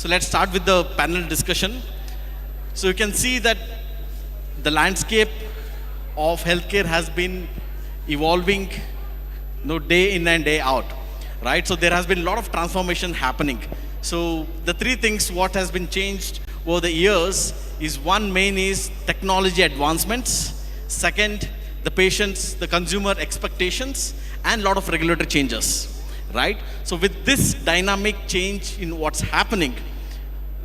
So let's start with the panel discussion. So you can see that the landscape of healthcare has been evolving, day in and day out, right? So there has been a lot of transformation happening. So the three things what has been changed over the years is one main is technology advancements, second the patients, the consumer expectations, and a lot of regulatory changes, right? So with this dynamic change in what's happening,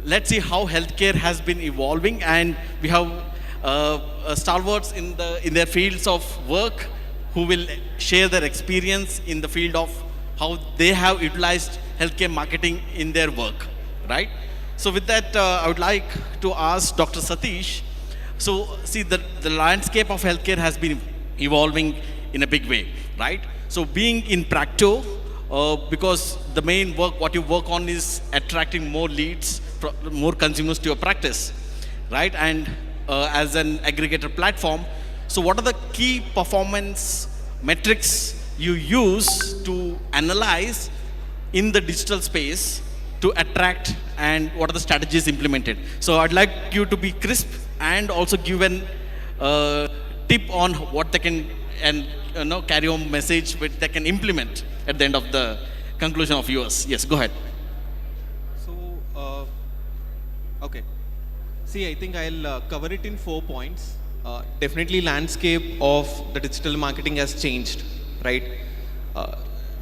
let's see how healthcare has been evolving, and we have stalwarts in their fields of work who will share their experience in the field of how they have utilized healthcare marketing in their work, right? So with that, I would like to ask Dr. Satish. So see, the landscape of healthcare has been evolving in a big way, right? So being in Practo, because the main work, what you work on is attracting more leads, more consumers to your practice, right? And as an aggregator platform, so what are the key performance metrics you use to analyze in the digital space to attract, and what are the strategies implemented? So I'd like you to be crisp and also give an tip on what they can and carry home message which they can implement at the end of the conclusion of yours. Yes, go ahead. So, okay. See, I think I'll cover it in 4 points. Definitely landscape of the digital marketing has changed, right?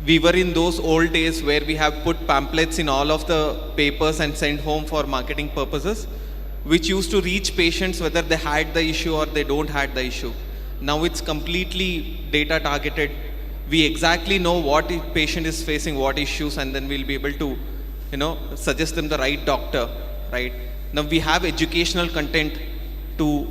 We were in those old days where we have put pamphlets in all of the papers and sent home for marketing purposes, which used to reach patients whether they had the issue or they don't had the issue. Now it's completely data targeted. We exactly know what patient is facing, what issues, and then we'll be able to, suggest them the right doctor, right? Now we have educational content to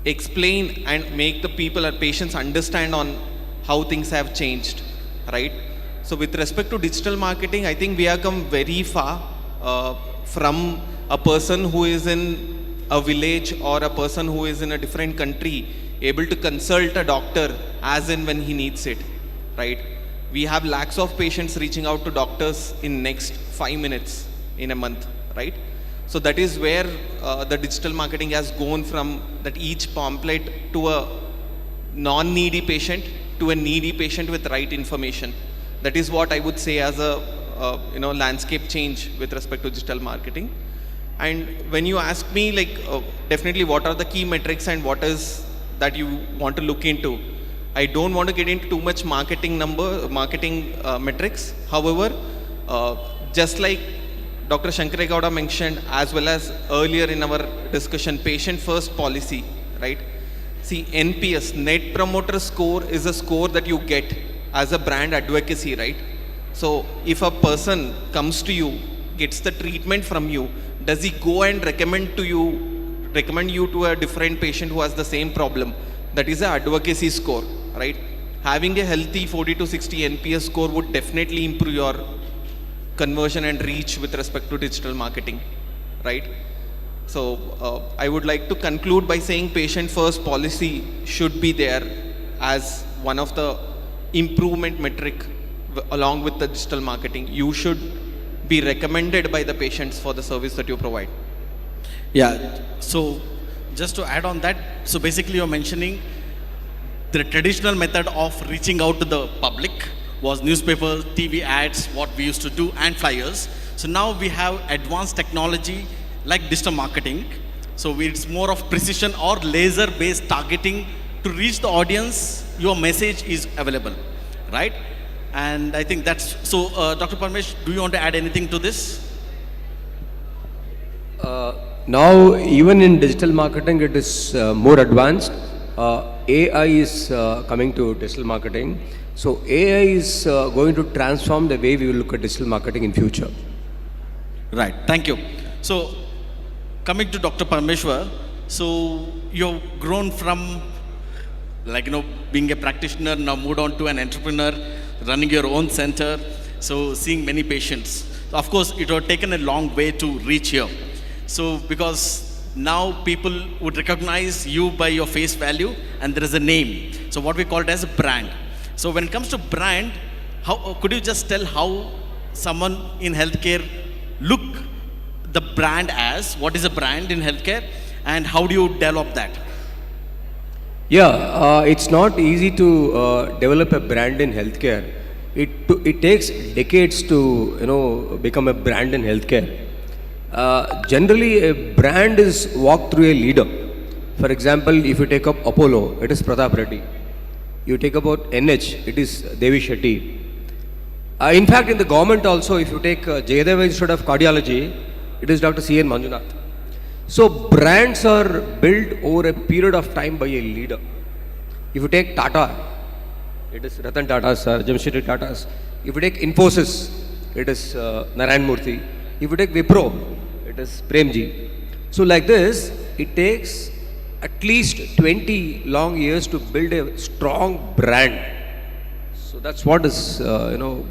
explain and make the people or patients understand on how things have changed, right? So with respect to digital marketing, I think we have come very far from a person who is in a village or a person who is in a different country able to consult a doctor as and when he needs it, right? We have lakhs of patients reaching out to doctors in next 5 minutes in a month, right? So that is where the digital marketing has gone from that each pamphlet to a non-needy patient to a needy patient with right information. That is what I would say as a landscape change with respect to digital marketing. And when you ask me, definitely what are the key metrics and what is that you want to look into, I don't want to get into too much marketing metrics. However, just like Dr. Shankar Gowda mentioned, as well as earlier in our discussion, patient first policy, right? See, NPS, Net Promoter Score, is a score that you get as a brand advocacy, right? So if a person comes to you, gets the treatment from you, does he go and recommend you to a different patient who has the same problem? That is an advocacy score, right? Having a healthy 40 to 60 NPS score would definitely improve your conversion and reach with respect to digital marketing, right? So I would like to conclude by saying patient first policy should be there as one of the improvement metric along with the digital marketing. You should be recommended by the patients for the service that you provide. Yeah, so just to add on that, so basically you're mentioning the traditional method of reaching out to the public was newspaper, TV ads, what we used to do, and flyers. So now we have advanced technology like digital marketing. So it's more of precision or laser-based targeting to reach the audience. Your message is available, right? And I think that's, so Dr. Parmesh, do you want to add anything to this? Now, even in digital marketing, it is more advanced. AI is coming to digital marketing. So AI is going to transform the way we will look at digital marketing in future. Right, thank you. So coming to Dr. Parameshwar, so you've grown from being a practitioner, now moved on to an entrepreneur, running your own center, so seeing many patients. So of course, it would have taken a long way to reach here. So because now people would recognize you by your face value and there is a name. So what we call it as a brand. So when it comes to brand, how could you just tell how someone in healthcare look the brand as? What is a brand in healthcare, and how do you develop that? Yeah, it's not easy to develop a brand in healthcare. It takes decades to become a brand in healthcare. Generally, a brand is walked through a leader. For example, if you take up Apollo, it is Pratap Reddy. You take about NH, it is Devi Shetty. In fact, in the government also, if you take Jayadeva Institute of Cardiology, it is Dr. C.N. Manjunath. So brands are built over a period of time by a leader. If you take Tata, it is Ratan Tata's, Jamshedji Tata's. If you take Infosys, it is Narayan Murthy. If you take Wipro, it is Premji. So like this, it takes at least 20 long years to build a strong brand. So that's what is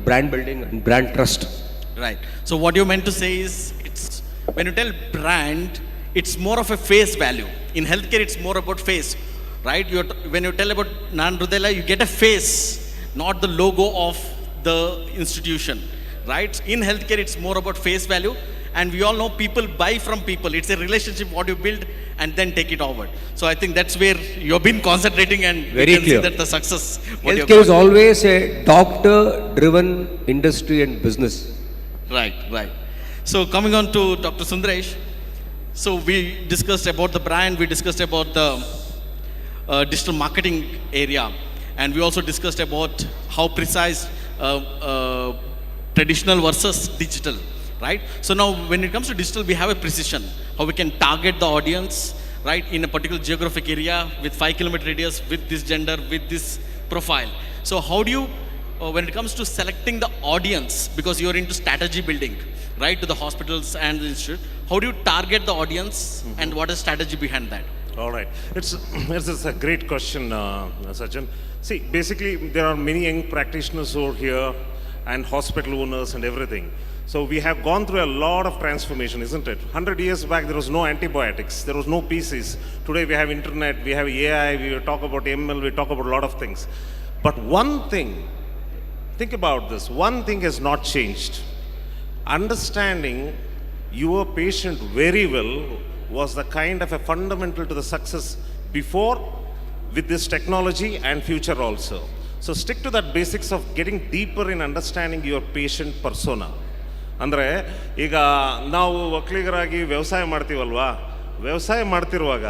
brand building and brand trust. Right. So what you meant to say is, it's when you tell brand, it's more of a face value. In healthcare, it's more about face, right? When you tell about Nan Rudela, you get a face, not the logo of the institution, right? In healthcare, it's more about face value, and we all know people buy from people. It's a relationship what you build and then take it over. So I think that's where you've been concentrating, and very you can clear. see that the success. Healthcare is always a doctor-driven industry and business. Right, right. So coming on to Dr. Sundaresh. So we discussed about the brand, we discussed about the digital marketing area, and we also discussed about how precise traditional versus digital, right? So now when it comes to digital, we have a precision, how we can target the audience, right, in a particular geographic area with 5-kilometer radius, with this gender, with this profile. So how do you, when it comes to selecting the audience, because you're into strategy building, right, to the hospitals and the institute, how do you target the audience, and what is strategy behind that? All right. It's a great question, Sachin. See, basically, there are many young practitioners over here and hospital owners and everything. So we have gone through a lot of transformation, isn't it? 100 years back, there was no antibiotics, there was no PCs. Today, we have internet, we have AI, we talk about ML, we talk about a lot of things. But one thing, think about this, one thing has not changed. Understanding your patient very well was the kind of a fundamental to the success before, with this technology, and future also. So stick to that basics of getting deeper in understanding your patient persona. ಅಂದರೆ ಈಗ ನಾವು ಒಕ್ಕಲಿಗರಾಗಿ ವ್ಯವಸಾಯ ಮಾಡ್ತೀವಲ್ವಾ, ವ್ಯವಸಾಯ ಮಾಡ್ತಿರುವಾಗ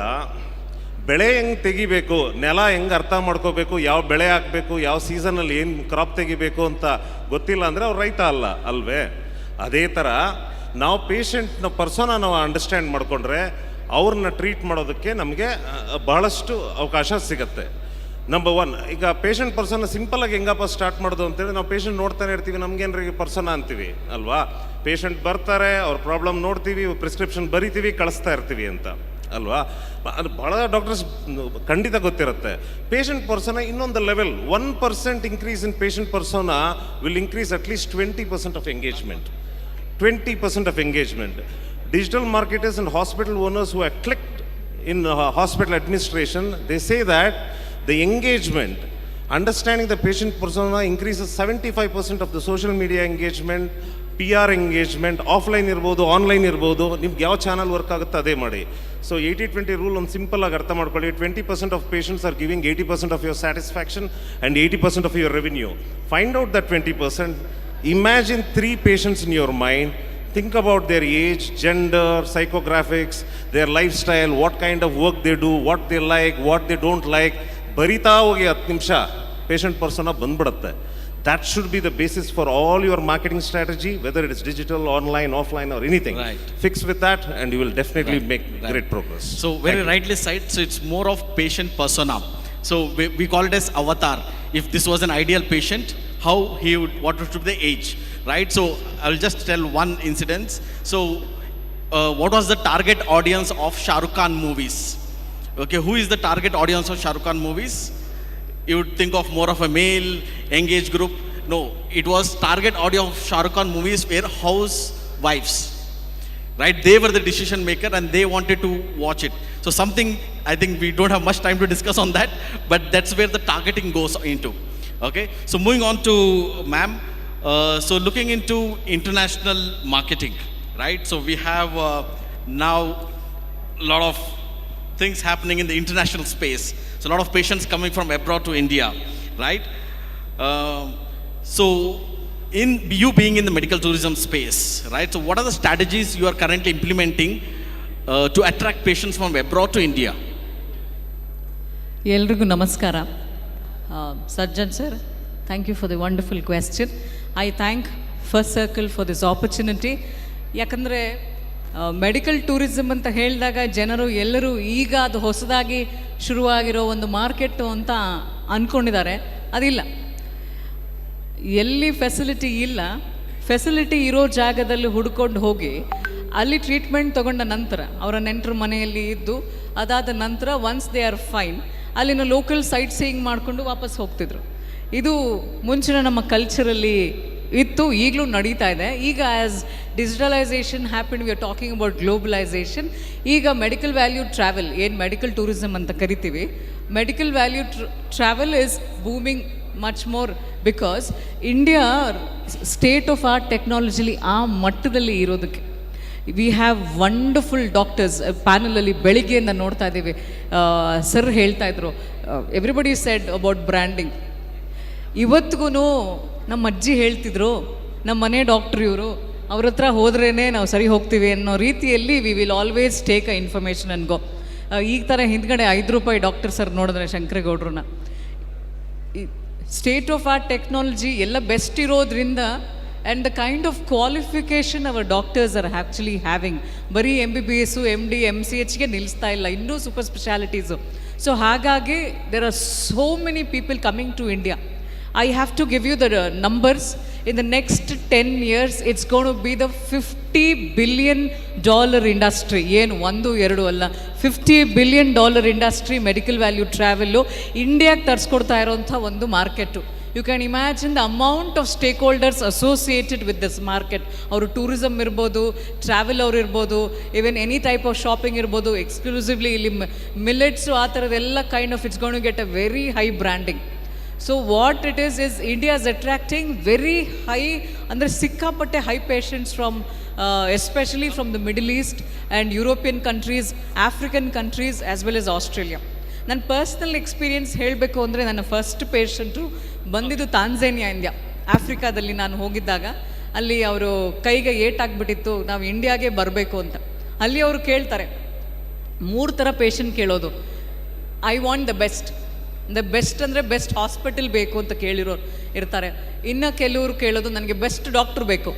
ಬೆಳೆ ಹೆಂಗೆ ತೆಗಿಬೇಕು, ನೆಲ ಹೆಂಗೆ ಅರ್ಥ ಮಾಡ್ಕೋಬೇಕು, ಯಾವ ಬೆಳೆ ಹಾಕಬೇಕು, ಯಾವ ಸೀಸನಲ್ಲಿ ಏನು ಕ್ರಾಪ್ ತೆಗಿಬೇಕು ಅಂತ ಗೊತ್ತಿಲ್ಲ ಅಂದರೆ ಅವ್ರು ರೈತ ಅಲ್ವೇ? ಅದೇ ಥರ ನಾವು ಪೇಷಂಟ್ನ ಪರ್ಸೋನ ನಾವು ಅಂಡರ್ಸ್ಟ್ಯಾಂಡ್ ಮಾಡಿಕೊಂಡ್ರೆ ಅವ್ರನ್ನ ಟ್ರೀಟ್ ಮಾಡೋದಕ್ಕೆ ನಮಗೆ ಬಹಳಷ್ಟು ಅವಕಾಶ ಸಿಗುತ್ತೆ. ನಂಬರ್ ಒನ್, ಈಗ ಪೇಷಂಟ್ ಪರ್ಸನ್ನ ಸಿಂಪಲಾಗಿ ಹೆಂಗಪ್ಪ ಸ್ಟಾರ್ಟ್ ಮಾಡೋದು ಅಂತೇಳಿ ನಾವು ಪೇಷಂಟ್ ನೋಡ್ತಾನೆ ಇರ್ತೀವಿ, ನಮಗೇನ್ರಿ ಪರ್ಸನ ಅಂತೀವಿ ಅಲ್ವಾ? ಪೇಷಂಟ್ ಬರ್ತಾರೆ, ಅವ್ರ ಪ್ರಾಬ್ಲಮ್ ನೋಡ್ತೀವಿ, ಪ್ರಿಸ್ಕ್ರಿಪ್ಷನ್ ಬರಿತೀವಿ, ಕಳಿಸ್ತಾ ಇರ್ತೀವಿ ಅಂತ ಅಲ್ವಾ? ಅದು ಭಾಳ ಡಾಕ್ಟರ್ಸ್ ಖಂಡಿತ ಗೊತ್ತಿರುತ್ತೆ. ಪೇಷಂಟ್ ಪರ್ಸನ ಇನ್ನೊಂದು level, 1% increase in patient persona will increase at least 20% of engagement. 20% of engagement. Digital marketers and hospital owners who have clicked in hospital administration, they say that the engagement, understanding the patient persona increases 75% of the social media engagement, PR engagement, offline ಇರ್ಬೋದು, online ಇರ್ಬೋದು, ನಿಮ್ಗೆ ಯಾವ channel work ಆಗುತ್ತೆ ಅದೇ ಮಾಡಿ. So 80-20 rule ಒಂದು simple ಆಗಿ ಅರ್ಥ ಮಾಡ್ಕೊಳ್ಳಿ. 20% of patients are giving 80% of your satisfaction and 80% of your revenue. Find out that 20%. Imagine 3 patients in your mind. Think about their age, gender, psychographics, their lifestyle, what kind of work they do, what they like, what they don't like. ಬರಿತಾ ಹೋಗಿ 10 ನಿಮಿಷ patient ಪರ್ಸನ ಬಂದ್ಬಿಡುತ್ತೆ. That should be the basis for all your marketing strategy, whether it is digital, online, offline, or anything. Right. Fix with that and you will definitely make great progress. So very rightly said, so it's more of patient persona. So we call it as avatar. If this was an ideal patient, how he would, what would be the age, right? So I'll just tell one incident. So what was the target audience of Shah Rukh Khan movies? Okay, who is the target audience of Shah Rukh Khan movies? You would think of more of a male engaged group. No, it was target audience of Shah Rukh Khan movies were housewives, right? They were the decision maker and they wanted to watch it. So something, I think we don't have much time to discuss on that, but that's where the targeting goes into. Okay, so moving on to ma'am. So looking into international marketing, right? So we have now a lot of things happening in the international space. So a lot of patients coming from abroad to India, right? So in you being in the medical tourism space, right? So what are the strategies you are currently implementing to attract patients from abroad to India? ಎಲ್ರಿಗೂ ನಮಸ್ಕಾರ. Sajjan sir, thank you for the wonderful question. I thank First Circle for this opportunity. ಯಾಕಂದರೆ medical tourism ಅಂತ ಹೇಳಿದಾಗ ಜನರು ಎಲ್ಲರೂ ಈಗ ಅದು ಹೊಸದಾಗಿ ಶುರುವಾಗಿರೋ ಒಂದು ಮಾರ್ಕೆಟು ಅಂತ ಅಂದ್ಕೊಂಡಿದ್ದಾರೆ. ಅದಿಲ್ಲ. ಎಲ್ಲಿ ಫೆಸಿಲಿಟಿ ಇಲ್ಲ, ಫೆಸಿಲಿಟಿ ಇರೋ ಜಾಗದಲ್ಲಿ ಹುಡ್ಕೊಂಡು ಹೋಗಿ ಅಲ್ಲಿ ಟ್ರೀಟ್ಮೆಂಟ್ ತೊಗೊಂಡ ನಂತರ ಅವರ ನೆಂಟರ ಮನೆಯಲ್ಲಿ ಇದ್ದು ಅದಾದ ನಂತರ ಒನ್ಸ್ ದೇ ಆರ್ ಫೈನ್ ಅಲ್ಲಿನ ಲೋಕಲ್ ಸೈಟ್ ಸೀಯಿಂಗ್ ಮಾಡಿಕೊಂಡು ವಾಪಸ್ ಹೋಗ್ತಿದ್ರು. ಇದು ಮುಂಚಿನ ನಮ್ಮ ಕಲ್ಚರಲ್ಲಿ ಇತ್ತು, ಈಗಲೂ ನಡೀತಾ ಇದೆ. ಈಗ as digitalisation happen, we are talking about globalisation. ಈಗ ಮೆಡಿಕಲ್ ವ್ಯಾಲ್ಯೂ ಟ್ರಾವೆಲ್, ಏನು ಮೆಡಿಕಲ್ ಟೂರಿಸಮ್ ಅಂತ ಕರಿತೀವಿ, medical value travel is booming much more because India state of art ಟೆಕ್ನಾಲಜಿಲಿ ಆ ಮಟ್ಟದಲ್ಲಿ ಇರೋದಕ್ಕೆ ವಿ ಹ್ಯಾವ್ ವಂಡರ್ಫುಲ್ ಡಾಕ್ಟರ್ಸ್. ಪ್ಯಾನಲಲ್ಲಿ ಬೆಳಿಗ್ಗೆಯಿಂದ ನೋಡ್ತಾ ಇದ್ದೀವಿ, ಸರ್ ಹೇಳ್ತಾ ಇದ್ರು, ಎವ್ರಿಬಡಿ ಸೆಡ್ ಅಬೌಟ್ ಬ್ರ್ಯಾಂಡಿಂಗ್. ಇವತ್ತಿಗೂ ನಮ್ಮ ಅಜ್ಜಿ ಹೇಳ್ತಿದ್ರು, ನಮ್ಮ ಮನೆ ಡಾಕ್ಟ್ರ್ ಇವರು, ಅವ್ರ ಹತ್ರ ಹೋದ್ರೇ ನಾವು ಸರಿ ಹೋಗ್ತೀವಿ ಅನ್ನೋ ರೀತಿಯಲ್ಲಿ we will always take a information ಅನ್ಗೋ. ಈಗ ಥರ ಹಿಂದ್ಗಡೆ ₹5 ಡಾಕ್ಟರ್ ಸರ್ ನೋಡಿದ್ರೆ ಶಂಕರೇಗೌಡ್ರನ್ನ. ಸ್ಟೇಟ್ ಆಫ್ ಆರ್ಟ್ ಟೆಕ್ನಾಲಜಿ ಎಲ್ಲ ಬೆಸ್ಟ್ ಇರೋದ್ರಿಂದ and the kind of qualification our doctors are actually having. ಬರೀ MBBS, MD, MCHಗೆ ನಿಲ್ಲಿಸ್ತಾ ಇಲ್ಲ, ಇನ್ನೂ ಸೂಪರ್ ಸ್ಪೆಷಾಲಿಟೀಸು. ಸೊ ಹಾಗಾಗಿ there are so many people coming to India. I have to give you the numbers. In the next 10 years, it's going to be the $50 billion industry. ಏನು ಒಂದು ಎರಡು ಅಲ್ಲ, $50 billion industry medical value travel ಇಂಡಿಯಾಗೆ ತರಿಸ್ಕೊಡ್ತಾ ಇರೋಂಥ ಒಂದು market. You can imagine the amount of stakeholders associated with this market. ಅವರು tourism ಇರ್ಬೋದು, ಟ್ರಾವೆಲ್ ಅವ್ರು ಇರ್ಬೋದು, even any type of shopping ಇರ್ಬೋದು, ಎಕ್ಸ್ಕ್ಲೂಸಿವ್ಲಿ ಇಲ್ಲಿ ಮಿಲೆಟ್ಸು ಆ ಥರದ್ದೆಲ್ಲ kind of it's gone to get a very high branding. So what it is India is attracting very high, ಅಂದರೆ ಸಿಕ್ಕಾಪಟ್ಟೆ high patients from especially from the Middle East and European countries, African countries as well as Australia. ನನ್ನ personal experience ಹೇಳಬೇಕು ಅಂದರೆ, ನನ್ನ first patient ಬಂದಿದ್ದು ತಾಂಜೇನಿಯಾದಿಂದ. ಆಫ್ರಿಕಾದಲ್ಲಿ ನಾನು ಹೋಗಿದ್ದಾಗ ಅಲ್ಲಿ ಅವರು ಕೈಗೆ ಏಟಾಗ್ಬಿಟ್ಟಿತ್ತು, ನಾವು ಇಂಡಿಯಾಗೆ ಬರಬೇಕು ಅಂತ. ಅಲ್ಲಿ ಅವರು ಕೇಳ್ತಾರೆ, 3 ಥರ ಪೇಷಂಟ್ ಕೇಳೋದು, ಐ ವಾಂಟ್ ದ ಬೆಸ್ಟ್ ಅಂದರೆ ಬೆಸ್ಟ್ ಹಾಸ್ಪಿಟಲ್ ಬೇಕು ಅಂತ ಕೇಳಿರೋರು ಇರ್ತಾರೆ. ಇನ್ನು ಕೆಲವರು ಕೇಳೋದು, ನನಗೆ ಬೆಸ್ಟ್ ಡಾಕ್ಟ್ರ್ ಬೇಕು.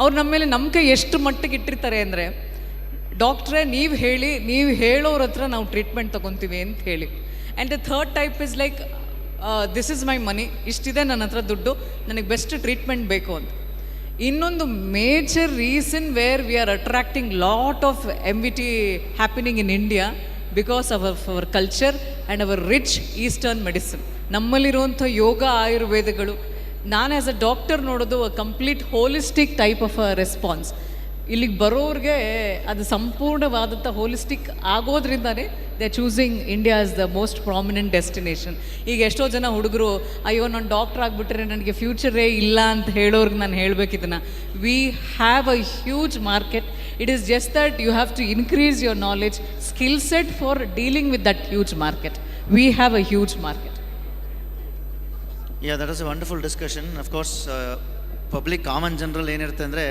ಅವ್ರು ನಮ್ಮ ಮೇಲೆ ನಂಬಿಕೆ ಎಷ್ಟು ಮಟ್ಟಿಗೆ ಇಟ್ಟಿರ್ತಾರೆ ಅಂದರೆ, ಡಾಕ್ಟ್ರೇ ನೀವು ಹೇಳಿ, ನೀವು ಹೇಳೋರ ಹತ್ರ ನಾವು ಟ್ರೀಟ್ಮೆಂಟ್ ತೊಗೊತೀವಿ ಅಂತ ಹೇಳಿ. And the third type is like, this is my money, ಇಷ್ಟಿದೆ ನನ್ನ ಹತ್ರ ದುಡ್ಡು, ನನಗೆ ಬೆಸ್ಟ್ ಟ್ರೀಟ್ಮೆಂಟ್ ಬೇಕು ಅಂತ. ಇನ್ನೊಂದು major reason where we are attracting lot of MVT happening in India because of our culture and our rich eastern medicine. ನಮ್ಮಲ್ಲಿರುವಂಥ ಯೋಗ, ಆಯುರ್ವೇದಗಳು, ನಾನು ಆ್ಯಸ್ ಅ ಡಾಕ್ಟರ್ ನೋಡೋದು complete holistic type of a response. ಇಲ್ಲಿಗೆ ಬರೋರಿಗೆ ಅದು ಸಂಪೂರ್ಣವಾದಂಥ ಹೋಲಿಸ್ಟಿಕ್ ಆಗೋದ್ರಿಂದನೇ they are choosing India as the most prominent destination. ಈಗ ಎಷ್ಟೋ ಜನ ಹುಡುಗರು, ಅಯ್ಯೋ ನಾನು ಡಾಕ್ಟರ್ ಆಗಿಬಿಟ್ರೆ ನನಗೆ ಫ್ಯೂಚರೇ ಇಲ್ಲ ಅಂತ ಹೇಳೋರ್ಗೆ ನಾನು ಹೇಳಬೇಕಿದ್ದನ್ನು, we have a huge market. It is just that you have to increase your knowledge, skill set for dealing with that huge market. We have a huge market. Yeah, that was a wonderful discussion. Of course, public common general ಏನಿರುತ್ತೆ ಅಂದರೆ,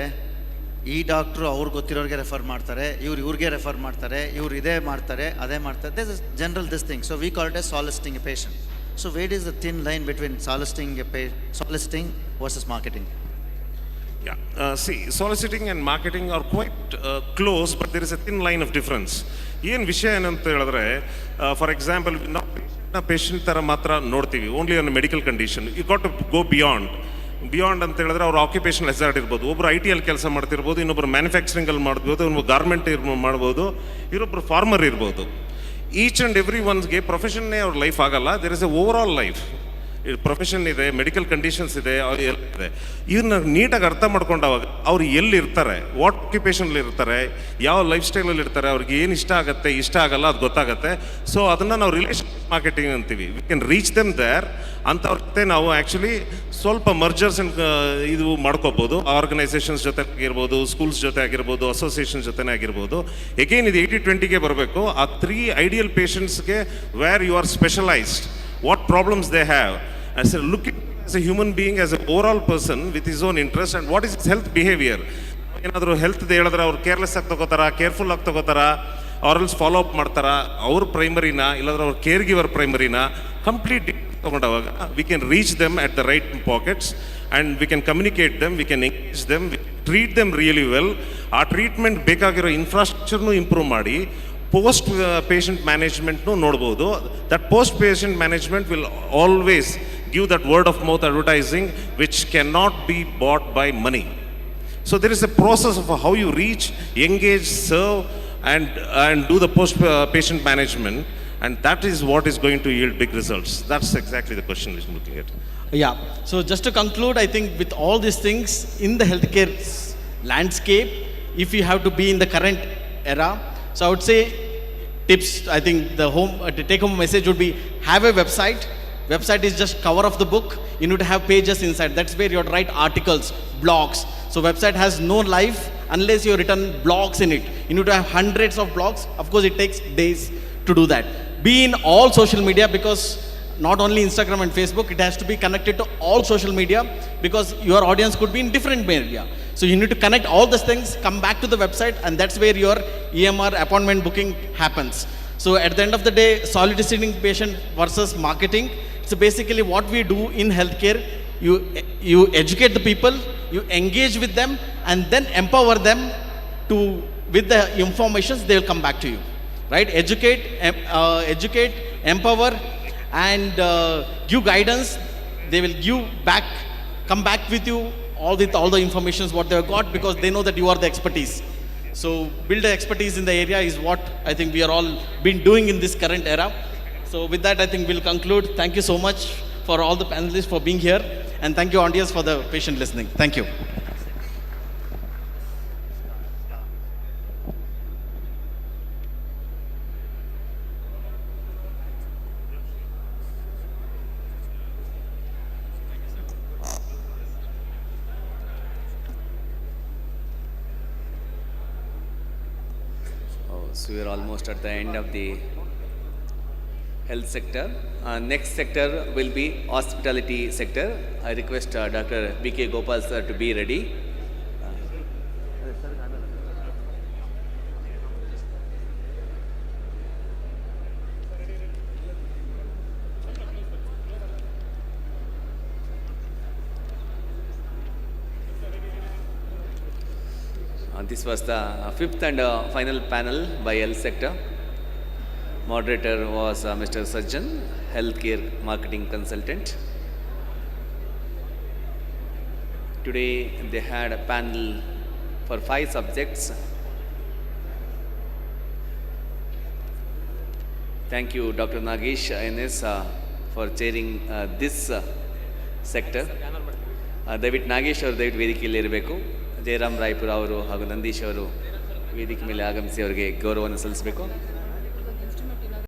ಈ doctor ಅವ್ರಿಗೆ ಗೊತ್ತಿರೋರಿಗೆ refer ಮಾಡ್ತಾರೆ, ಇವ್ರಿಗೆ refer ಮಾಡ್ತಾರೆ, ಇವ್ರು ಇದೇ ಮಾಡ್ತಾರೆ, ಅದೇ ಮಾಡ್ತಾರೆ. This is general this thing. So we call it as soliciting a patient. So where is the thin line between soliciting versus marketing? Yeah, see, soliciting and marketing are quite close, but there is a thin line of difference. ಏನು ವಿಷಯ ಏನಂತ ಹೇಳಿದ್ರೆ, for example, ನಾವು patient ಥರ ಮಾತ್ರ ನೋಡ್ತೀವಿ, only on medical condition. You got to go beyond ಅಂತ ಹೇಳಿದ್ರೆ, ಅವ್ರು ಆಕ್ಯುಪೇಷನಲ್ ಹೆಜಾರ್ಡ್ ಇರ್ಬೋದು, ಒಬ್ಬರು IT ಕೆಲಸ ಮಾಡ್ತಿರ್ಬೋದು, ಇನ್ನೊಬ್ಬರು ಮ್ಯಾನುಫ್ಯಾಕ್ಚರಿಂಗಲ್ಲಿ ಮಾಡ್ಬೋದು, ಇನ್ನೊಬ್ಬರು ಗಾರ್ಮೆಂಟ್ ಮಾಡ್ಬೋದು, ಇನ್ನೊಬ್ಬರು ಫಾರ್ಮರ್ ಇರ್ಬೋದು. ಈಚ್ ಆ್ಯಂಡ್ ಎವ್ರಿ ಒನ್ಸ್ಗೆ ಪ್ರೊಫೆಷನ್ನೇ ಅವ್ರ ಲೈಫ್ ಆಗಲ್ಲ. There is a over all life. Profession ಇದೆ, ಮೆಡಿಕಲ್ ಕಂಡೀಷನ್ಸ್ ಇದೆ, ಇದೆ. ಇದನ್ನ ನೀಟಾಗಿ ಅರ್ಥ ಮಾಡ್ಕೊಂಡಾಗ ಅವ್ರು ಎಲ್ಲಿರ್ತಾರೆ, ವಾಟ್ ಆಕ್ಯುಪೇಷನಲ್ಲಿ ಇರ್ತಾರೆ, ಯಾವ ಲೈಫ್ ಸ್ಟೈಲಲ್ಲಿ ಇರ್ತಾರೆ, ಅವ್ರಿಗೆ ಏನು ಇಷ್ಟ ಆಗುತ್ತೆ, ಇಷ್ಟ ಆಗಲ್ಲ, ಅದು ಗೊತ್ತಾಗುತ್ತೆ. ಸೊ ಅದನ್ನು ನಾವು ರಿಲೇಷನ್ ಮಾರ್ಕೆಟಿಂಗ್ ಅಂತೀವಿ. We can reach them there. ಅಂಥವ್ರ ಜೊತೆ ನಾವು ಆ್ಯಕ್ಚುಲಿ ಸ್ವಲ್ಪ ಮರ್ಜರ್ಸ್ ಇದು ಮಾಡ್ಕೋಬೋದು. ಆರ್ಗನೈಸೇಷನ್ಸ್ ಜೊತೆ ಆಗಿರ್ಬೋದು, ಸ್ಕೂಲ್ಸ್ ಜೊತೆ ಆಗಿರ್ಬೋದು, ಅಸೋಸಿಯೇಷನ್ ಜೊತೆನೇ ಆಗಿರ್ಬೋದು. ಎಗೇನ್ ಇದು 80-20ಗೆ ಬರಬೇಕು. ಆ 3 ಐಡಿಯಲ್ ಪೇಷಂಟ್ಸ್ಗೆ where you are specialised, what problems they have, as a looking as a human being, as an overall person with his own interest, and what is his health behavior. ಏನಾದರೂ health ಹೇಳಿದ್ರೆ ಅವ್ರು careless ಆಗಿ ತಗೋತಾರ, careful ಆಗಿ ತಗೋತಾರ, ಅವ್ರಲ್ಲಿ follow up ಮಾಡ್ತಾರ, ಅವ್ರ ಪ್ರೈಮರಿನ ಇಲ್ಲಾಂದ್ರೆ ಅವ್ರ ಕೇರ್ ಗಿವರ್ ಪ್ರೈಮರಿನ ಕಂಪ್ಲೀಟ್ ತಗೊಂಡಾಗ V can reach them at the right pockets and we can communicate them, we can engage them, we treat them really well. ಆ ಟ್ರೀಟ್ಮೆಂಟ್ ಬೇಕಾಗಿರೋ ಇನ್ಫ್ರಾಸ್ಟ್ರಕ್ಚರ್ನು ಇಂಪ್ರೂವ್ ಮಾಡಿ ಪೋಸ್ಟ್ ಪೇಷಂಟ್ ಮ್ಯಾನೇಜ್ಮೆಂಟ್ನು ನೋಡ್ಬೋದು. That post patient management will always give that word of mouth advertising which cannot be bought by money. So there is a process of how you reach, engage, serve and do the post patient management, and that is what is going to yield big results. That's exactly the question which I'm looking at. Yeah, so just to conclude, I think with all these things in the healthcare landscape, if you have to be in the current era, so I would say tips, I think the take home message would be, have a website. Website is just cover of the book. You need to have pages inside. That's where you have to write articles, blogs. So website has no life unless you have written blogs in it. You need to have hundreds of blogs. Of course, it takes days to do that. Be in all social media, because not only Instagram and Facebook, it has to be connected to all social media, because your audience could be in different media. So you need to connect all these things, come back to the website, and that's where your EMR appointment booking happens. So at the end of the day, soliciting patient versus marketing. So basically what we do in healthcare, you educate the people, you engage with them, and then empower them to, with the informations, they will come back to you, right? Educate, empower, and give guidance. They will give back, come back with you with all the informations what they have got, because they know that you are the expertise. So build the expertise in the area is what I think we are all been doing in this current era. So with that, I think we'll conclude. Thank you so much for all the panelists for being here, and thank you audience for the patient listening. Thank you. So we are almost at the end of the health sector. Next sector will be hospitality sector. I request Dr. B.K. Gopal sir to be ready. This was the 5th and final panel by health sector. Moderator was Mr. Sajjan, healthcare marketing consultant. Today they had a panel for 5 subjects. Thank you, Dr. Nagesh INS, for chairing this sector. ದಯವಿಟ್ಟು ನಾಗೇಶ್ ಅವರು ದಯವಿಟ್ಟು ವೇದಿಕೆಯಲ್ಲಿ ಇರಬೇಕು. ಜಯರಾಮ್ ರಾಯ್ಪುರ ಅವರು ಹಾಗೂ ನಂದೀಶ್ ಅವರು ವೇದಿಕೆ ಮೇಲೆ ಆಗಮಿಸಿ ಅವರಿಗೆ ಗೌರವವನ್ನು ಸಲ್ಲಿಸಬೇಕು.